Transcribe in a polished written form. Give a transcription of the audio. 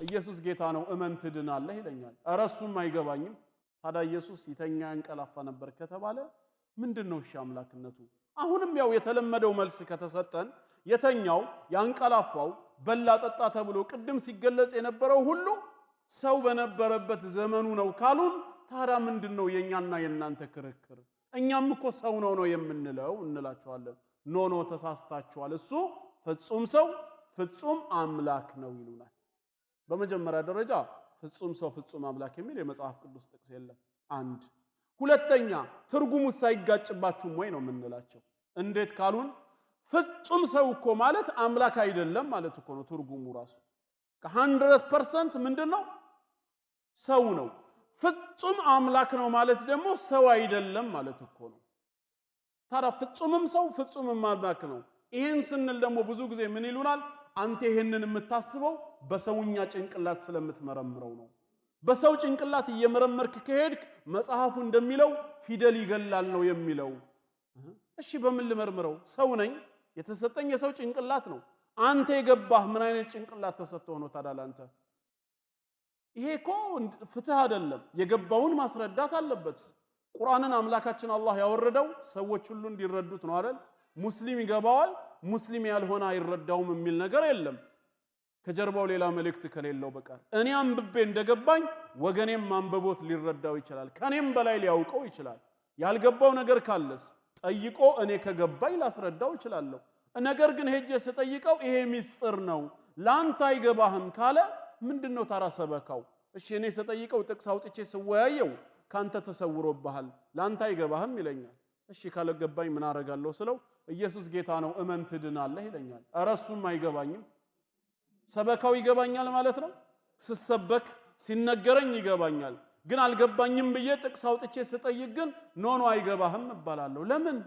ኢየሱስ ጌታ ነው እመን ትድናለህ ይለኛል። ኧረ እሱም አይገባኝም። ታዲያ ኢየሱስ ይተኛ ያንቀላፋ ነበር ከተባለ ምንድነው እሺ አምላክነቱ? አሁንም ያው የተለመደው መልስ ከተሰጠን የተኛው ያንቀላፋው በላ ጠጣ ተብሎ ቅድም ሲገለጽ የነበረው ሁሉ ሰው በነበረበት ዘመኑ ነው ካሉን ታዲያ ምንድነው የኛና የናንተ ክርክር? እኛም እኮ ሰው ነው የምንለው እንላቸዋለን። ኖ ተሳስታችኋል፣ እሱ ፍጹም ሰው ፍጹም አምላክ ነው ይሉናል። በመጀመሪያ ደረጃ ፍጹም ሰው ፍጹም አምላክ የሚል የመጽሐፍ ቅዱስ ጥቅስ የለም። አንድ ሁለተኛ ትርጉሙ ሳይጋጭባችሁም ወይ ነው የምንላቸው። እንዴት ካሉን ፍጹም ሰው እኮ ማለት አምላክ አይደለም ማለት እኮ ነው ትርጉሙ ራሱ። ከ100% ምንድነው ሰው ነው። ፍጹም አምላክ ነው ማለት ደግሞ ሰው አይደለም ማለት እኮ ነው። ታዲያ ፍጹምም ሰው ፍጹምም አምላክ ነው። ይሄን ስንል ደግሞ ብዙ ጊዜ ምን ይሉናል? አንተ ይሄንን የምታስበው በሰውኛ ጭንቅላት ስለምትመረምረው ነው። በሰው ጭንቅላት እየመረመርክ ከሄድክ መጽሐፉ እንደሚለው ፊደል ይገላል ነው የሚለው። እሺ በምን ልመርምረው? ሰው ነኝ፣ የተሰጠኝ የሰው ጭንቅላት ነው። አንተ የገባህ ምን አይነት ጭንቅላት ተሰጥቶ ነው ታዲያ ላንተ? ይሄ እኮ ፍትህ አይደለም። የገባውን ማስረዳት አለበት። ቁርአንን አምላካችን አላህ ያወረደው ሰዎች ሁሉ እንዲረዱት ነው አይደል? ሙስሊም ይገባዋል፣ ሙስሊም ያልሆነ አይረዳውም የሚል ነገር የለም ከጀርባው ሌላ መልእክት ከሌለው በቀር። እኔ አንብቤ እንደገባኝ ወገኔም አንብቦት ሊረዳው ይችላል፣ ከኔም በላይ ሊያውቀው ይችላል። ያልገባው ነገር ካለስ ጠይቆ እኔ ከገባኝ ላስረዳው ይችላልው። ነገር ግን ሄጄ ስጠይቀው ይሄ ሚስጥር ነው ላንተ አይገባህም ካለ ምንድነው ታራሰበካው? እሺ እኔ ስጠይቀው ጥቅስ አውጥቼ ስወያየው ካንተ ተሰውሮብሃል ላንተ አይገባህም ይለኛል። እሺ ካለገባኝ ምን አረጋለሁ ስለው ኢየሱስ ጌታ ነው እመን ትድናለህ ይለኛል። ኧረ እሱም አይገባኝም። ሰበካው ይገባኛል ማለት ነው። ስሰበክ ሲነገረኝ ይገባኛል። ግን አልገባኝም ብዬ ጥቅስ አውጥቼ ስጠይቅ ግን ኖ አይገባህም እባላለሁ። ለምን?